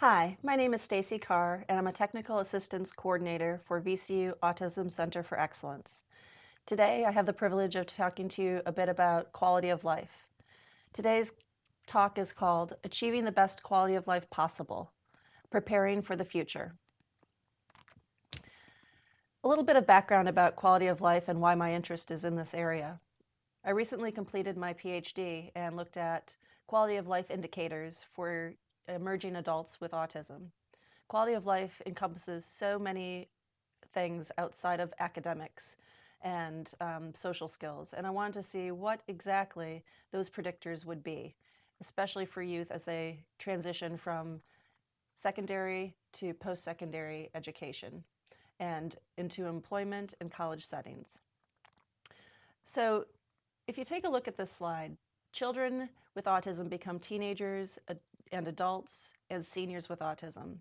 Hi, my name is Stacy Carr, and I'm a Technical Assistance Coordinator for VCU Autism Center for Excellence. Today, I have the privilege of talking to you a bit about quality of life. Today's talk is called Achieving the Best Quality of Life Possible, Preparing for the Future. A little bit of background about quality of life and why my interest is in this area. I recently completed my PhD and looked at quality of life indicators for emerging adults with autism. Quality of life encompasses so many things outside of academics and social skills, and I wanted to see what exactly those predictors would be, especially for youth as they transition from secondary to post-secondary education and into employment and college settings. So if you take a look at this slide, children with autism become teenagers and adults and seniors with autism.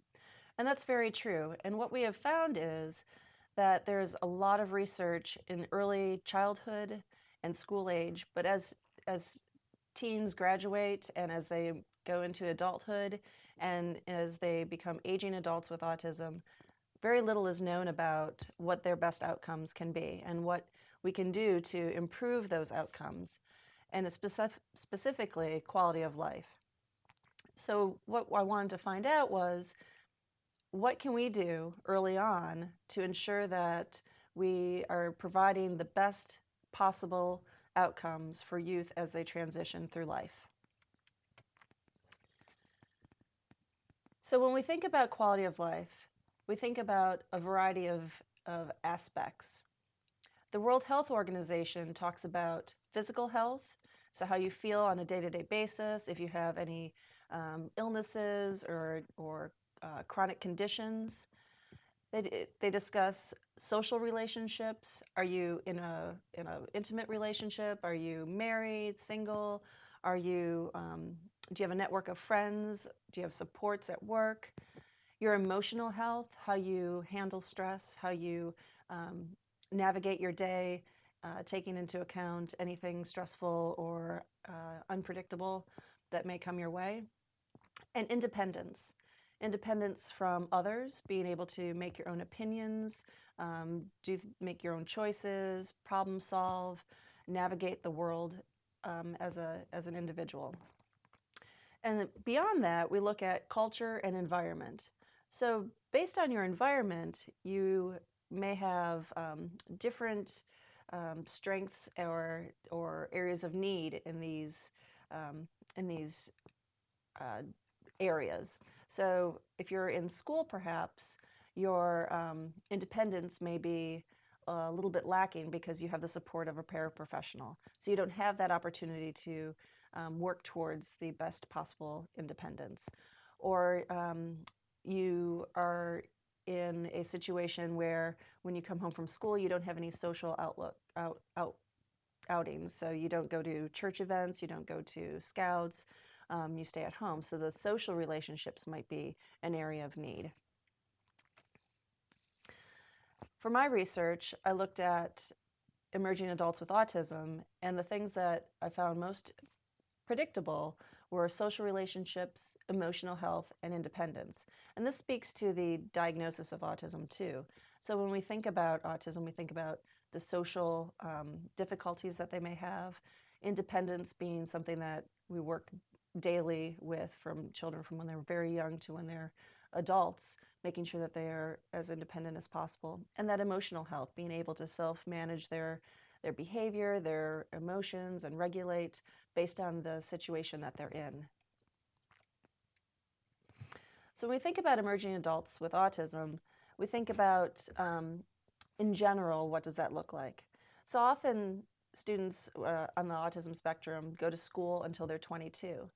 And that's very true. And what we have found is that there's a lot of research in early childhood and school age, but as teens graduate and as they go into adulthood and as they become aging adults with autism, very little is known about what their best outcomes can be and what we can do to improve those outcomes, and specifically quality of life. So what I wanted to find out was, what can we do early on to ensure that we are providing the best possible outcomes for youth as they transition through life? So when we think about quality of life, we think about a variety of aspects. The World Health Organization talks about physical health, so how you feel on a day-to-day basis, if you have any illnesses or chronic conditions. They discuss social relationships. Are you in a intimate relationship? Are you married, single? Are you do you have a network of friends? Do you have supports at work? Your emotional health, how you handle stress, how you navigate your day, taking into account anything stressful or unpredictable that may come your way. And independence. Independence from others, being able to make your own opinions, make your own choices, problem solve, navigate the world as an individual. And beyond that, we look at culture and environment. So based on your environment, you may have different strengths or areas of need in these areas. So if you're in school, perhaps your independence may be a little bit lacking because you have the support of a paraprofessional. So you don't have that opportunity to work towards the best possible independence. Or you are in a situation where when you come home from school, you don't have any social outings. So you don't go to church events, you don't go to scouts, you stay at home. So the social relationships might be an area of need. For my research, I looked at emerging adults with autism, and the things that I found most predictable were social relationships, emotional health, and independence. And this speaks to the diagnosis of autism too. So when we think about autism, we think about the social difficulties that they may have, independence being something that we work daily with from children from when they're very young to when they're adults, making sure that they are as independent as possible. And that emotional health, being able to self-manage their behavior, their emotions, and regulate based on the situation that they're in. So when we think about emerging adults with autism, we think about, in general, what does that look like? So often students on the autism spectrum go to school until they're 22,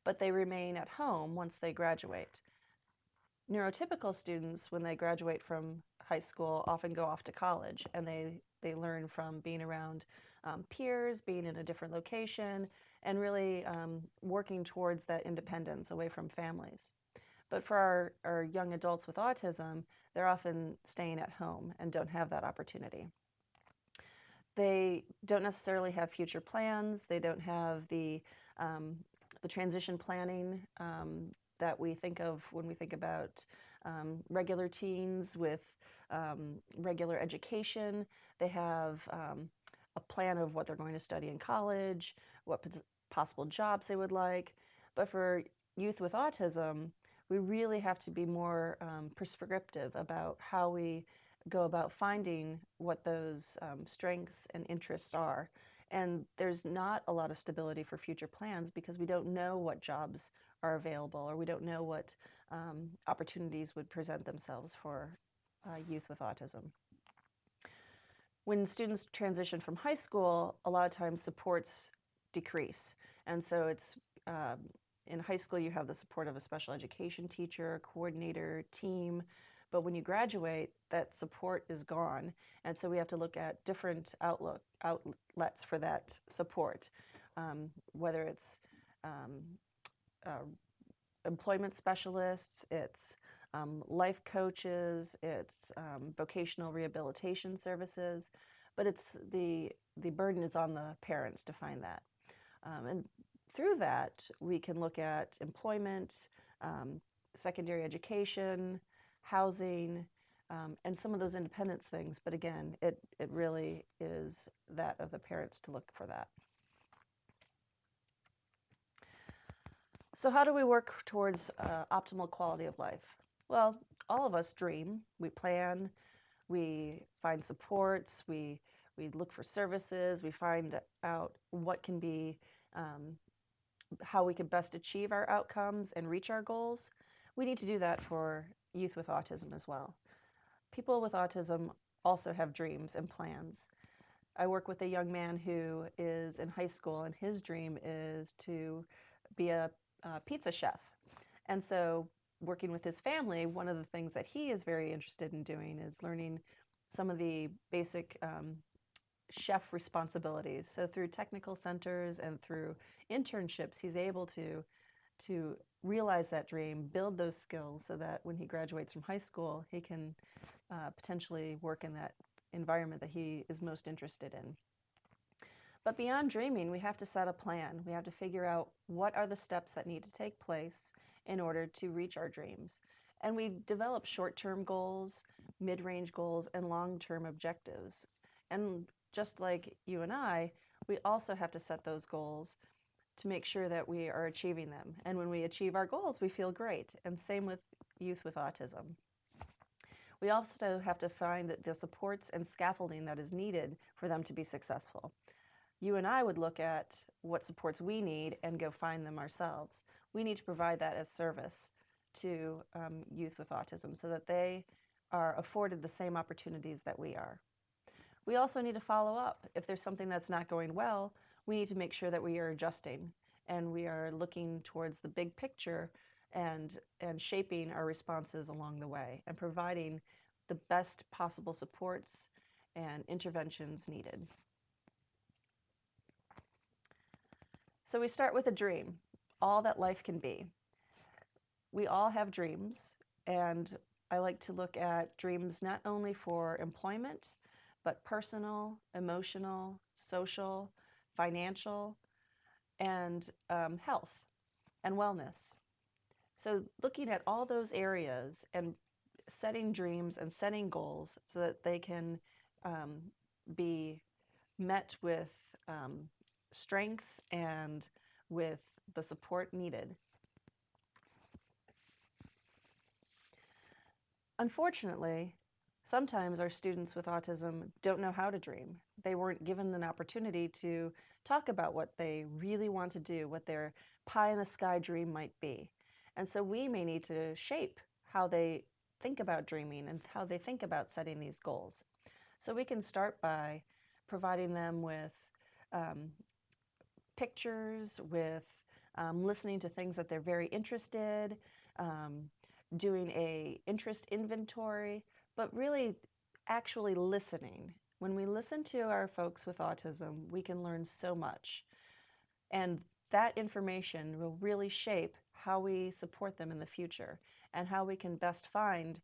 but they remain at home once they graduate. Neurotypical students, when they graduate from high school, often go off to college, and they learn from being around peers, being in a different location, and really working towards that independence away from families. But for our young adults with autism, they're often staying at home and don't have that opportunity. They don't necessarily have future plans. They don't have the transition planning that we think of when we think about regular teens with regular education. They have a plan of what they're going to study in college, what possible jobs they would like. But for youth with autism, we really have to be more prescriptive about how we go about finding what those strengths and interests are. And there's not a lot of stability for future plans because we don't know what jobs are available, or we don't know what opportunities would present themselves for youth with autism. When students transition from high school, a lot of times supports decrease. And so it's in high school, you have the support of a special education teacher, coordinator, team. But when you graduate, that support is gone. And so we have to look at different outlets for that support, whether it's employment specialists, it's life coaches, it's vocational rehabilitation services, but it's the burden is on the parents to find that. And through that, we can look at employment, secondary education, housing, and some of those independence things. But again, it really is that of the parents to look for that. So how do we work towards optimal quality of life? Well, all of us dream, we plan, we find supports, we look for services, we find out what can be, how we can best achieve our outcomes and reach our goals. We need to do that for youth with autism as well. People with autism also have dreams and plans. I work with a young man who is in high school, and his dream is to be a pizza chef. And so working with his family, one of the things that he is very interested in doing is learning some of the basic chef responsibilities. So through technical centers and through internships, he's able to realize that dream, build those skills so that when he graduates from high school, he can potentially work in that environment that he is most interested in. But beyond dreaming, we have to set a plan. We have to figure out what are the steps that need to take place in order to reach our dreams. And we develop short-term goals, mid-range goals, and long-term objectives. And just like you and I, we also have to set those goals to make sure that we are achieving them. And when we achieve our goals, we feel great. And same with youth with autism. We also have to find the supports and scaffolding that is needed for them to be successful. You and I would look at what supports we need and go find them ourselves. We need to provide that as service to youth with autism so that they are afforded the same opportunities that we are. We also need to follow up. If there's something that's not going well, we need to make sure that we are adjusting and we are looking towards the big picture and shaping our responses along the way and providing the best possible supports and interventions needed. So we start with a dream, all that life can be. We all have dreams, and I like to look at dreams not only for employment, but personal, emotional, social, financial, and health and wellness. So looking at all those areas and setting dreams and setting goals so that they can be met with strength and with the support needed. Unfortunately, sometimes our students with autism don't know how to dream. They weren't given an opportunity to talk about what they really want to do, what their pie-in-the-sky dream might be. And so we may need to shape how they think about dreaming and how they think about setting these goals. So we can start by providing them with pictures, with listening to things that they're very interested, doing a interest inventory, but really actually listening. When we listen to our folks with autism, we can learn so much. And that information will really shape how we support them in the future and how we can best find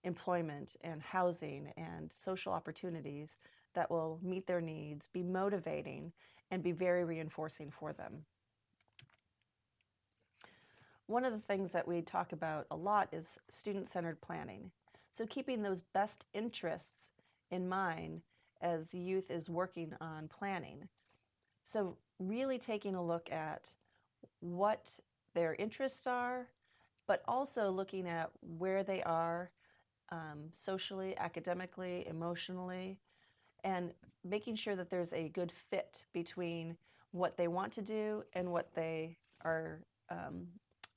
employment and housing and social opportunities that will meet their needs, be motivating, and be very reinforcing for them. One of the things that we talk about a lot is student-centered planning. So keeping those best interests in mind as the youth is working on planning. So really taking a look at what their interests are, but also looking at where they are socially, academically, emotionally, and making sure that there's a good fit between what they want to do and what they are,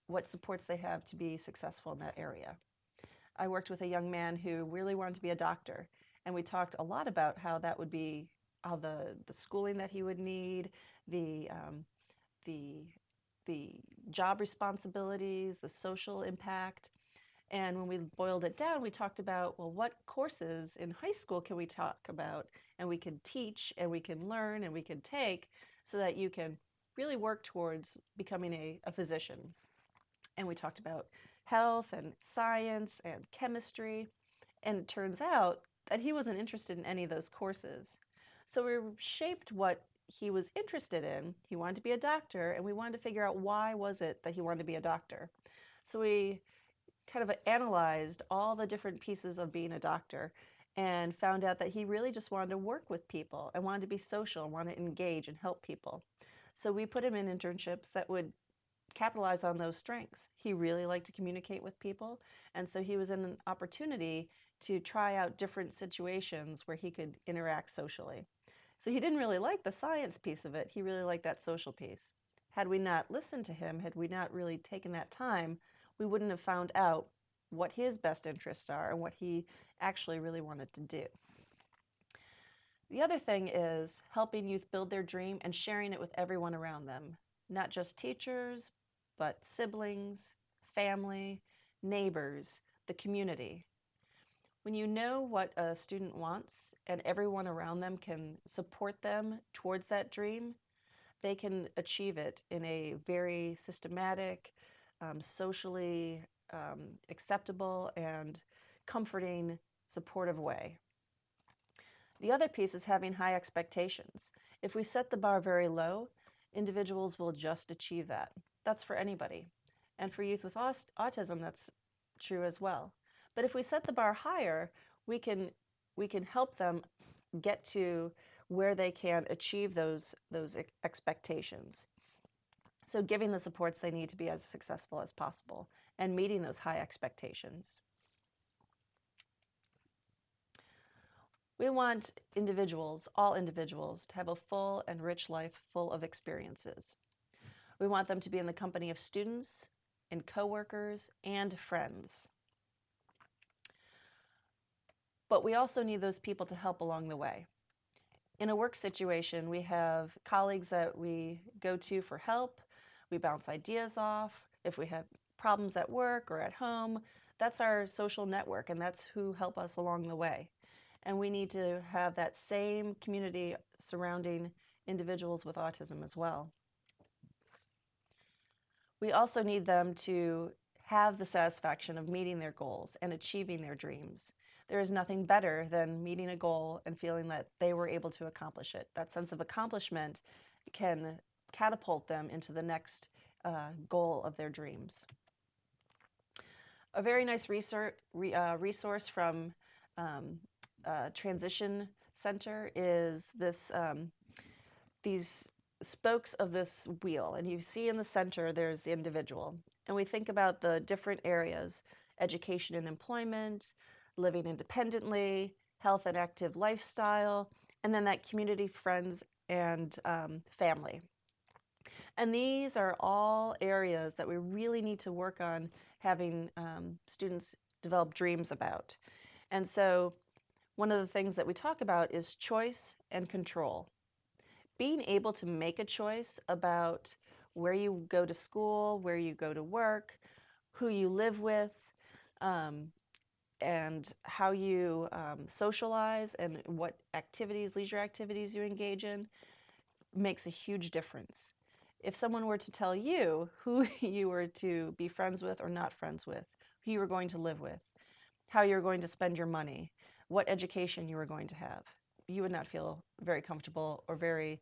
what supports they have to be successful in that area. I worked with a young man who really wanted to be a doctor, and we talked a lot about how that would be, how the schooling that he would need, the the the job responsibilities, the social impact. And when we boiled it down, we talked about, well, what courses in high school can we talk about and we can teach and we can learn and we can take so that you can really work towards becoming a physician. And we talked about health and science and chemistry. And it turns out that he wasn't interested in any of those courses. So we shaped what he was interested in. He wanted to be a doctor, and we wanted to figure out why was it that he wanted to be a doctor. So we kind of analyzed all the different pieces of being a doctor and found out that he really just wanted to work with people and wanted to be social and wanted to engage and help people. So we put him in internships that would capitalize on those strengths. He really liked to communicate with people, and so he was in an opportunity to try out different situations where he could interact socially. So he didn't really like the science piece of it. He really liked that social piece. Had we not listened to him, had we not really taken that time, we wouldn't have found out what his best interests are and what he actually really wanted to do. The other thing is helping youth build their dream and sharing it with everyone around them, not just teachers, but siblings, family, neighbors, the community. When you know what a student wants and everyone around them can support them towards that dream, they can achieve it in a very systematic, socially acceptable and comforting, supportive way. The other piece is having high expectations. If we set the bar very low, individuals will just achieve that. That's for anybody. And for youth with autism, that's true as well. But if we set the bar higher, we can help them get to where they can achieve those expectations. So giving the supports they need to be as successful as possible and meeting those high expectations. We want individuals, all individuals, to have a full and rich life full of experiences. We want them to be in the company of students and coworkers and friends. But we also need those people to help along the way. In a work situation, we have colleagues that we go to for help. We bounce ideas off. If we have problems at work or at home, that's our social network, and that's who help us along the way. And we need to have that same community surrounding individuals with autism as well. We also need them to have the satisfaction of meeting their goals and achieving their dreams. There is nothing better than meeting a goal and feeling that they were able to accomplish it. That sense of accomplishment can catapult them into the next goal of their dreams. A very nice resource from Transition Center is this these spokes of this wheel, and you see in the center there's the individual, and we think about the different areas: education and employment, living independently, health and active lifestyle, and then that community, friends, and family. And these are all areas that we really need to work on having students develop dreams about. And so one of the things that we talk about is choice and control. Being able to make a choice about where you go to school, where you go to work, who you live with, and how you socialize and what activities, leisure activities you engage in makes a huge difference. If someone were to tell you who you were to be friends with or not friends with, who you were going to live with, how you're going to spend your money, what education you were going to have, you would not feel very comfortable or very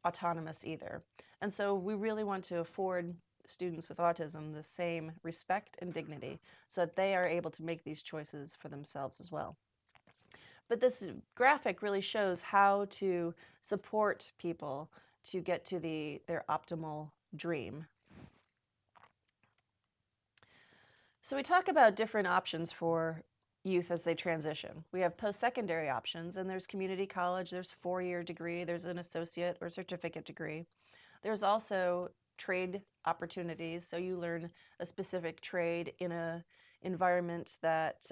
autonomous either. And so we really want to afford students with autism the same respect and dignity so that they are able to make these choices for themselves as well. But this graphic really shows how to support people to get to their optimal dream. So we talk about different options for youth as they transition. We have post-secondary options, and there's community college, there's a 4-year degree, there's an associate or certificate degree. There's also trade opportunities, so you learn a specific trade in an environment that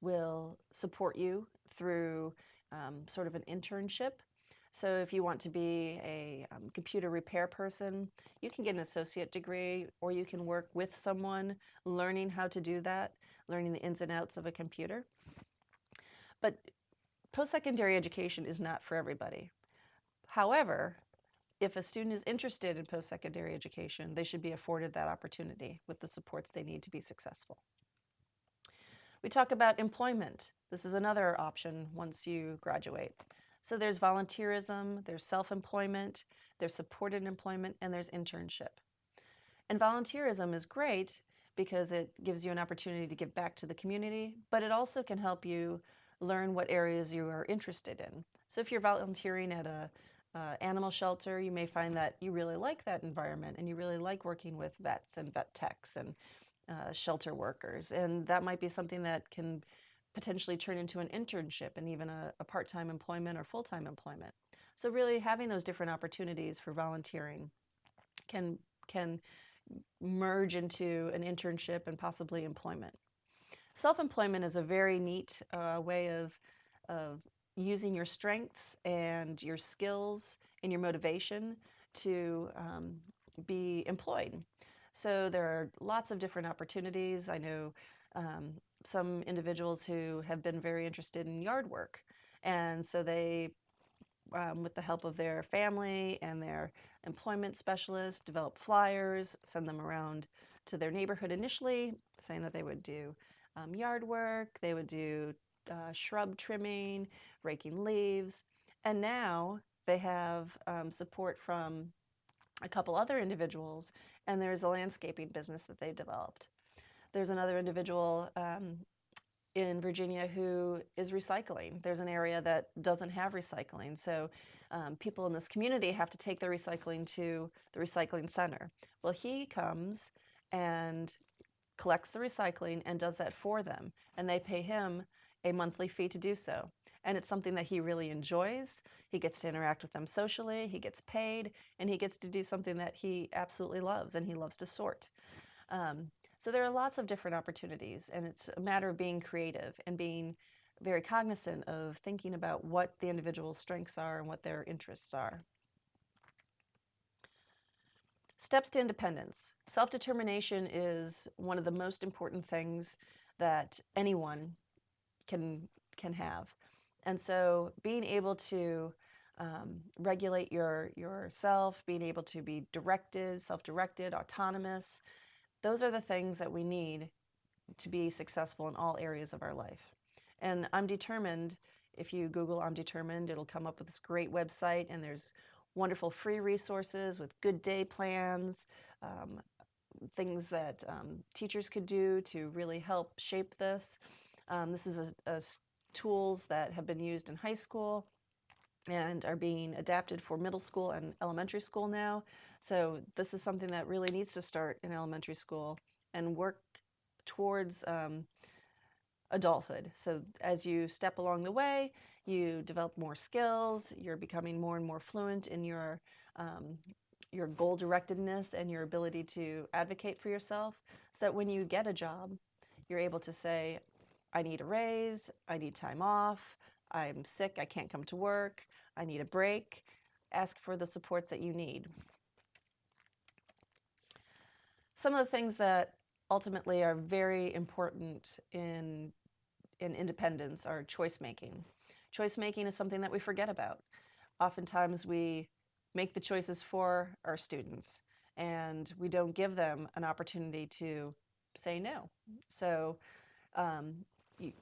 will support you through sort of an internship. So if you want to be a computer repair person, you can get an associate degree, or you can work with someone learning how to do that, learning the ins and outs of a computer. But post-secondary education is not for everybody. However, if a student is interested in post-secondary education, they should be afforded that opportunity with the supports they need to be successful. We talk about employment. This is another option once you graduate. So there's volunteerism, there's self-employment, there's supported employment, and there's internship. And volunteerism is great because it gives you an opportunity to give back to the community, but it also can help you learn what areas you are interested in. So if you're volunteering at a animal shelter, you may find that you really like that environment and you really like working with vets and vet techs and shelter workers. And that might be something that can potentially turn into an internship and even a part-time employment or full-time employment. So really having those different opportunities for volunteering can merge into an internship and possibly employment. Self-employment is a very neat way of using your strengths and your skills and your motivation to be employed. So there are lots of different opportunities. I know some individuals who have been very interested in yard work, and so they, with the help of their family and their employment specialist, develop flyers, send them around to their neighborhood initially, saying that they would do yard work, they would do shrub trimming, raking leaves, and now they have support from a couple other individuals, and there's a landscaping business that they developed. There's another individual in Virginia who is recycling. There's an area that doesn't have recycling, so people in this community have to take their recycling to the recycling center. Well, he comes and collects the recycling and does that for them, and they pay him a monthly fee to do so. And it's something that he really enjoys. He gets to interact with them socially, he gets paid, and he gets to do something that he absolutely loves, and he loves to sort. So there are lots of different opportunities, and it's a matter of being creative and being very cognizant of thinking about what the individual's strengths are and what their interests are. Steps to independence. Self-determination is one of the most important things that anyone can have. And so being able to regulate yourself, being able to be directed, self-directed, autonomous, those are the things that we need to be successful in all areas of our life. And I'm Determined, if you Google I'm Determined, it'll come up with this great website, and there's wonderful free resources with good day plans, things that teachers could do to really help shape this. This is tools that have been used in high school and are being adapted for middle school and elementary school now. So this is something that really needs to start in elementary school and work towards adulthood. So as you step along the way, you develop more skills, you're becoming more and more fluent in your goal-directedness and your ability to advocate for yourself, so that when you get a job, you're able to say, I need a raise, I need time off, I'm sick, I can't come to work, I need a break. Ask for the supports that you need. Some of the things that ultimately are very important in independence are choice making. Choice making is something that we forget about. Oftentimes we make the choices for our students, and we don't give them an opportunity to say no. So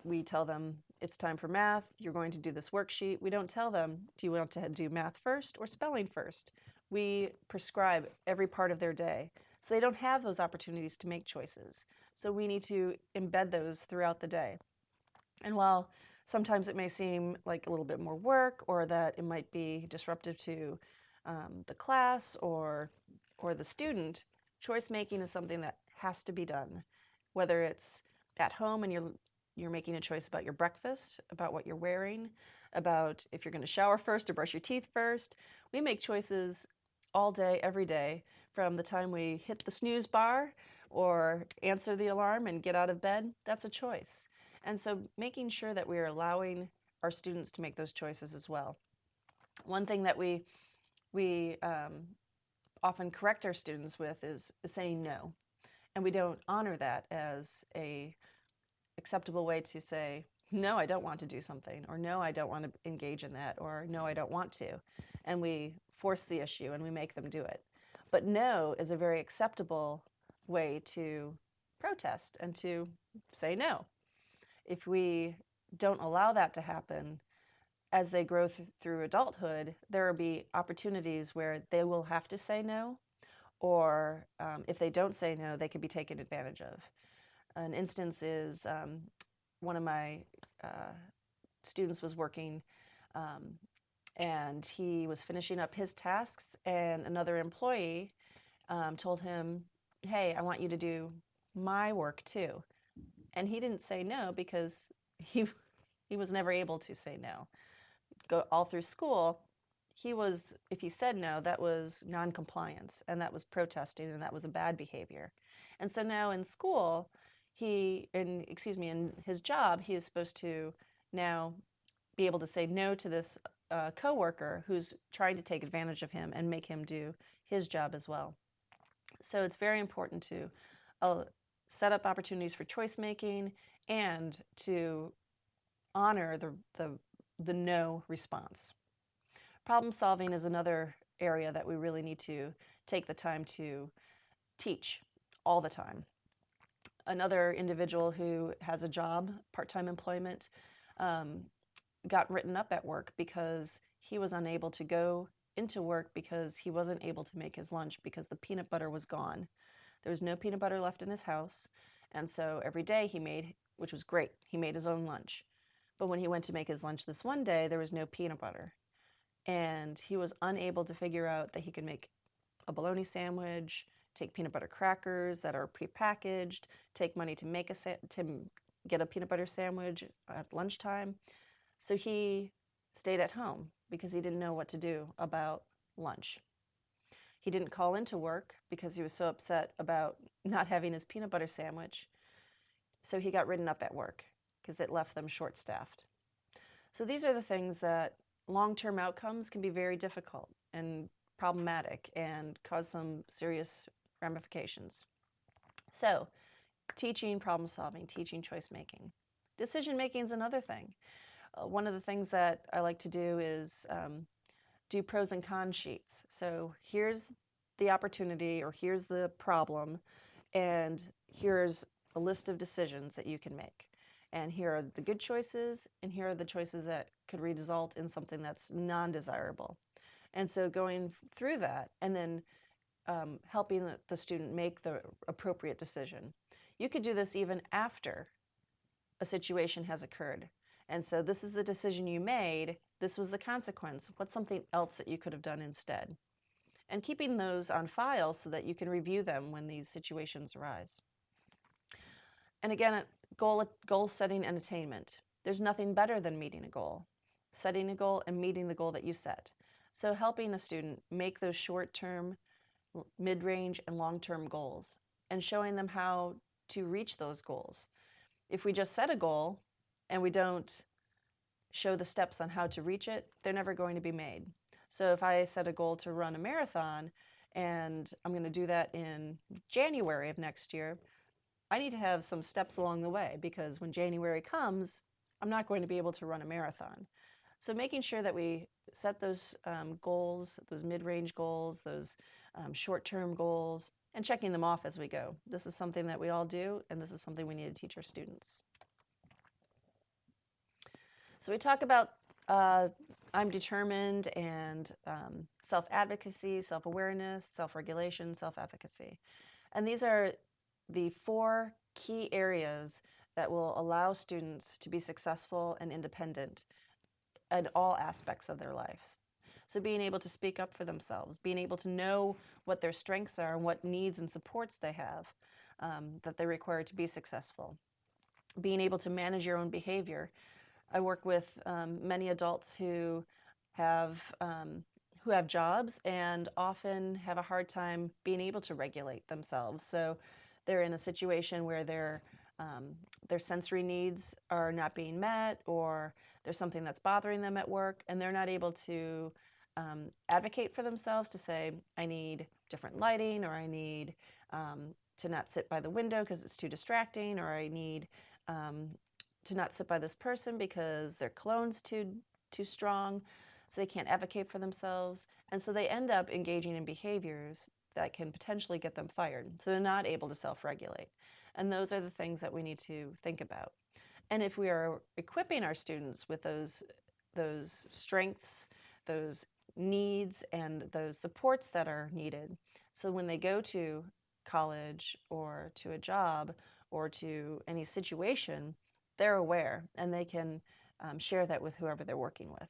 we tell them it's time for math, you're going to do this worksheet. We don't tell them, do you want to do math first or spelling first? We prescribe every part of their day So they don't have those opportunities to make choices. So we need to embed those throughout the day. And while sometimes it may seem like a little bit more work, or that it might be disruptive to the class or the student, choice making is something that has to be done. Whether it's at home and you're making a choice about your breakfast, about what you're wearing, about if you're going to shower first or brush your teeth first. We make choices all day, every day, from the time we hit the snooze bar or answer the alarm and get out of bed. That's a choice. And so making sure that we are allowing our students to make those choices as well. One thing that we often correct our students with is saying no. And we don't honor that as a acceptable way to say, no, I don't want to do something, or no, I don't want to engage in that, or no, I don't want to. And we force the issue and we make them do it. But no is a very acceptable way to protest and to say no. If we don't allow that to happen, as they grow through adulthood, there will be opportunities where they will have to say no, or if they don't say no, they could be taken advantage of. An instance is one of my students was working and he was finishing up his tasks, and another employee told him, hey, I want you to do my work too. And he didn't say no because he was never able to say no. Go all through school, if he said no, that was non-compliance, and that was protesting, and that was a bad behavior. And so now in school, in his job, he is supposed to now be able to say no to this coworker who's trying to take advantage of him and make him do his job as well. So it's very important to set up opportunities for choice making and to honor the no response. Problem solving is another area that we really need to take the time to teach all the time. Another individual who has a job, part-time employment, got written up at work because he was unable to go into work because he wasn't able to make his lunch because the peanut butter was gone. There was no peanut butter left in his house, and so every day he made, which was great, he made his own lunch. But when he went to make his lunch this one day, there was no peanut butter. And he was unable to figure out that he could make a bologna sandwich, take peanut butter crackers that are prepackaged, take money to get a peanut butter sandwich at lunchtime. So he stayed at home because he didn't know what to do about lunch. He didn't call into work because he was so upset about not having his peanut butter sandwich. So he got written up at work because it left them short-staffed. So these are the things that long-term outcomes can be very difficult and problematic and cause some serious ramifications. So teaching problem solving, teaching choice making. Decision making is another thing. One of the things that I like to do is do pros and cons sheets. So here's the opportunity, or here's the problem, and here's a list of decisions that you can make. And here are the good choices, and here are the choices that could result in something that's non-desirable. And so going through that and then helping the student make the appropriate decision. You could do this even after a situation has occurred. And so this is the decision you made, this was the consequence, what's something else that you could have done instead? And keeping those on file so that you can review them when these situations arise. And again, goal setting and attainment. There's nothing better than meeting a goal. Setting a goal and meeting the goal that you set. So helping a student make those short-term, mid-range, and long-term goals and showing them how to reach those goals. If we just set a goal and we don't show the steps on how to reach it, they're never going to be made. So if I set a goal to run a marathon and I'm going to do that in January of next year, I need to have some steps along the way, because when January comes, I'm not going to be able to run a marathon. So making sure that we set those goals, those mid-range goals, those short-term goals, and checking them off as we go. This is something that we all do, and this is something we need to teach our students. So we talk about I'm determined and self-advocacy, self-awareness, self-regulation, self-efficacy. And these are the 4 key areas that will allow students to be successful and independent in all aspects of their lives. So being able to speak up for themselves, being able to know what their strengths are and what needs and supports they have that they require to be successful. Being able to manage your own behavior. I work with many adults who have jobs and often have a hard time being able to regulate themselves. So they're in a situation where their sensory needs are not being met, or there's something that's bothering them at work, and they're not able to advocate for themselves to say, I need different lighting, or I need to not sit by the window because it's too distracting, or I need to not sit by this person because their cologne's too strong, so they can't advocate for themselves. And so they end up engaging in behaviors that can potentially get them fired. So they're not able to self-regulate. And those are the things that we need to think about. And if we are equipping our students with those strengths, those needs, and those supports that are needed, so when they go to college or to a job or to any situation, they're aware and they can share that with whoever they're working with.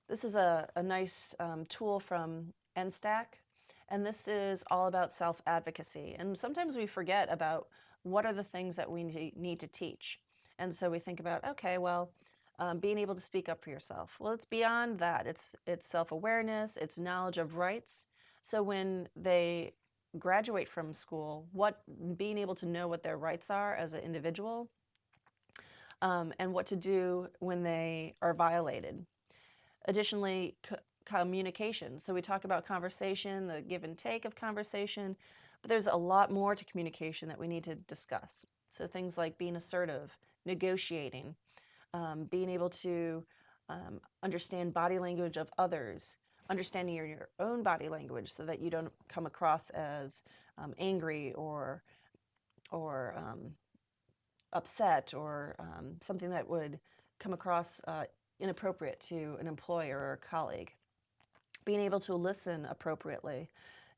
This is a nice tool from NSTAC, and this is all about self-advocacy. And sometimes we forget about what are the things that we need to teach. And so we think about, okay, well, being able to speak up for yourself. Well, it's beyond that. It's self-awareness, it's knowledge of rights. So when they graduate from school, being able to know what their rights are as an individual, and what to do when they are violated. Additionally, communication. So we talk about conversation, the give and take of conversation, but there's a lot more to communication that we need to discuss. So things like being assertive, negotiating, being able to understand body language of others, understanding your own body language so that you don't come across as angry or upset, or something that would come across inappropriate to an employer or a colleague. Being able to listen appropriately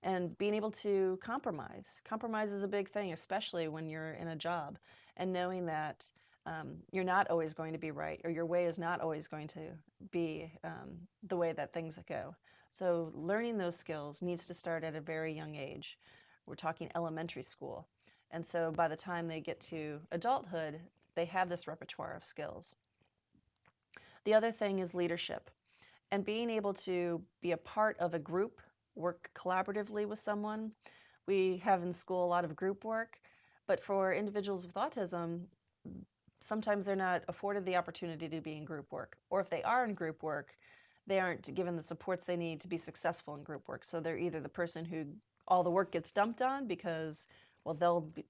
and being able to compromise. Compromise is a big thing, especially when you're in a job, and knowing that you're not always going to be right, or your way is not always going to be the way that things go. So learning those skills needs to start at a very young age. We're talking elementary school. And so by the time they get to adulthood, they have this repertoire of skills. The other thing is leadership, and being able to be a part of a group, work collaboratively with someone. We have in school a lot of group work, but for individuals with autism, sometimes they're not afforded the opportunity to be in group work. Or if they are in group work, they aren't given the supports they need to be successful in group work. So they're either the person who all the work gets dumped on because, well,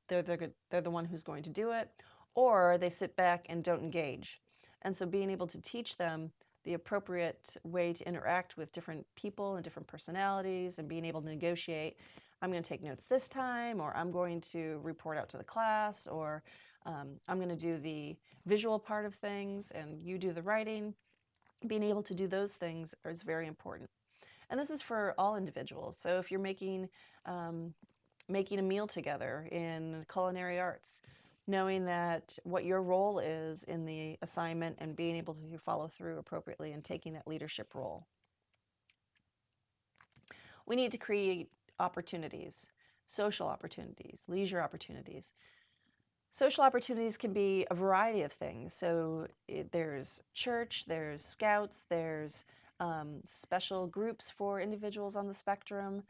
they're the one who's going to do it, or they sit back and don't engage. And so being able to teach them the appropriate way to interact with different people and different personalities, and being able to negotiate, I'm going to take notes this time, or I'm going to report out to the class, or I'm going to do the visual part of things and you do the writing. Being able to do those things is very important. And this is for all individuals. So if you're making a meal together in culinary arts, knowing that what your role is in the assignment and being able to follow through appropriately and taking that leadership role. We need to create opportunities, social opportunities, leisure opportunities. Social opportunities can be a variety of things. So there's church, there's scouts, there's special groups for individuals on the spectrum.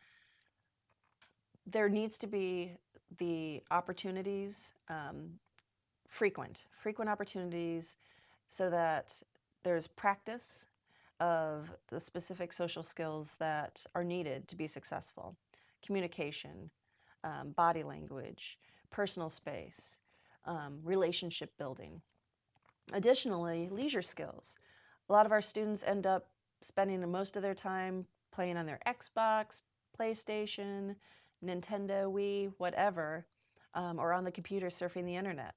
There needs to be the opportunities, frequent opportunities, so that there's practice of the specific social skills that are needed to be successful. Communication, body language, personal space, relationship building. Additionally, leisure skills. A lot of our students end up spending most of their time playing on their Xbox, PlayStation, Nintendo, Wii, whatever, or on the computer surfing the internet.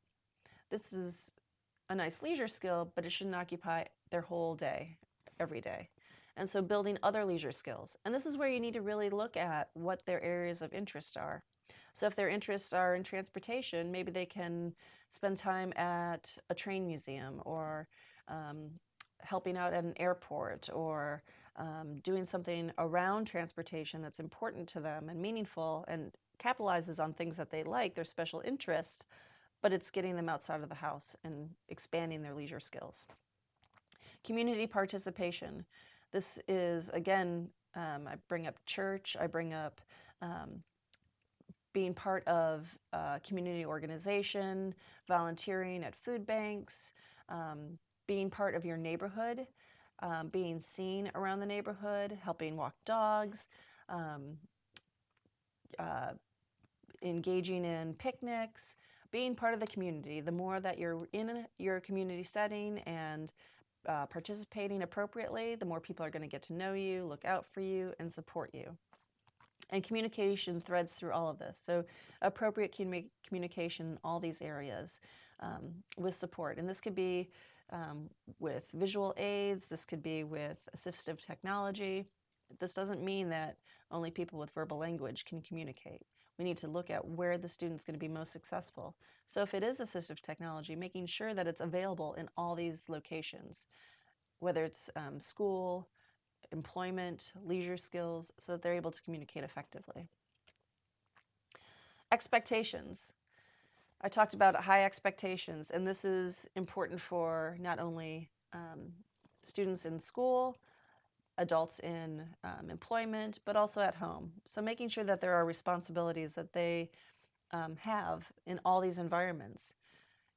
This is a nice leisure skill, but it shouldn't occupy their whole day, every day. And so building other leisure skills. And this is where you need to really look at what their areas of interest are. So if their interests are in transportation, maybe they can spend time at a train museum, or helping out at an airport, or doing something around transportation that's important to them and meaningful and capitalizes on things that they like, their special interests, but it's getting them outside of the house and expanding their leisure skills. Community participation. This is, again, I bring up church, I bring up being part of a community organization, volunteering at food banks, being part of your neighborhood, being seen around the neighborhood, helping walk dogs, engaging in picnics, being part of the community. The more that you're in your community setting and participating appropriately, the more people are going to get to know you, look out for you, and support you. And communication threads through all of this. So appropriate communication in all these areas with support. And this could be with visual aids, this could be with assistive technology. This doesn't mean that only people with verbal language can communicate. We need to look at where the student's going to be most successful. So if it is assistive technology, making sure that it's available in all these locations, whether it's school, employment, leisure skills, so that they're able to communicate effectively. Expectations. I talked about high expectations, and this is important for not only students in school, adults in employment, but also at home. So making sure that there are responsibilities that they have in all these environments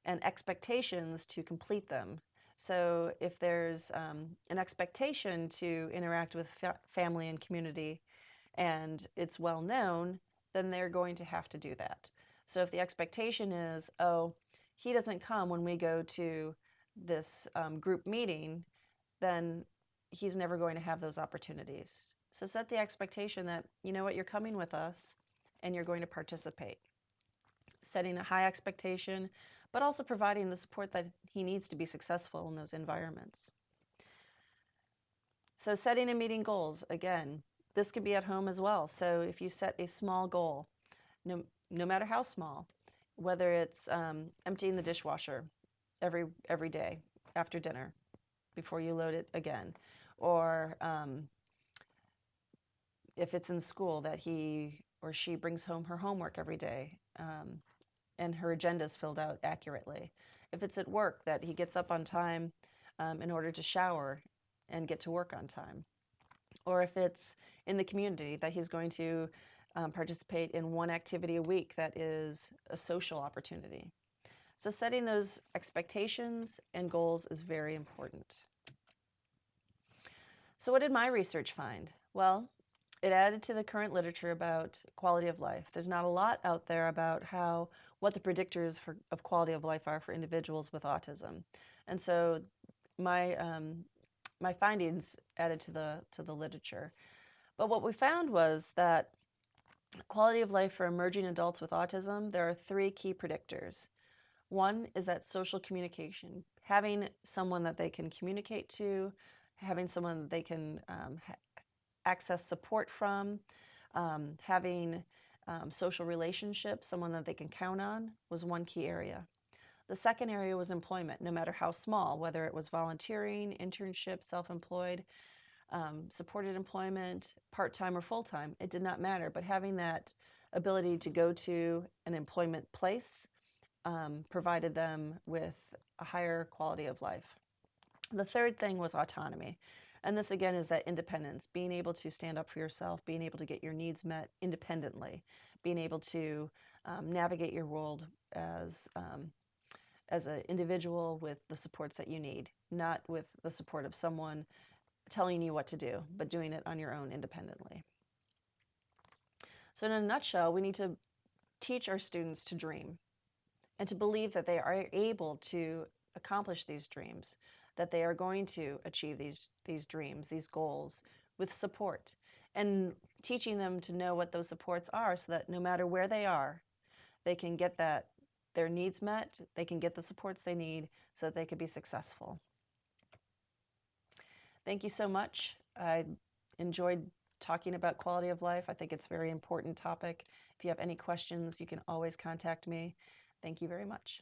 and expectations to complete them. So if there's an expectation to interact with family and community and it's well known, then they're going to have to do that. So if the expectation is, oh, he doesn't come when we go to this group meeting, then he's never going to have those opportunities. So set the expectation that, you know what, you're coming with us and you're going to participate. Setting a high expectation, but also providing the support that he needs to be successful in those environments. So setting and meeting goals, again, this could be at home as well. So if you set a small goal, no matter how small, whether it's emptying the dishwasher every day after dinner before you load it again, or if it's in school that he or she brings home her homework every day and her agenda is filled out accurately. If it's at work that he gets up on time in order to shower and get to work on time. Or if it's in the community that he's going to participate in one activity a week that is a social opportunity. So setting those expectations and goals is very important. So what did my research find? Well, it added to the current literature about quality of life. There's not a lot out there about what the predictors of quality of life are for individuals with autism. And so my findings added to the literature. But what we found was that quality of life for emerging adults with autism, there are 3 key predictors. One is that social communication, having someone that they can communicate to, having someone that they can access support from, having social relationships, someone that they can count on, was one key area. The second area was employment, no matter how small, whether it was volunteering, internship, self-employed, supported employment, part-time or full-time, it did not matter, but having that ability to go to an employment place provided them with a higher quality of life. The third thing was autonomy. And this again is that independence, being able to stand up for yourself, being able to get your needs met independently, being able to navigate your world as an individual with the supports that you need, not with the support of someone telling you what to do, but doing it on your own independently. So in a nutshell, we need to teach our students to dream and to believe that they are able to accomplish these dreams, that they are going to achieve these dreams, these goals with support, and teaching them to know what those supports are so that no matter where they are, they can get their needs met, they can get the supports they need so that they can be successful. Thank you so much. I enjoyed talking about quality of life. I think it's a very important topic. If you have any questions, you can always contact me. Thank you very much.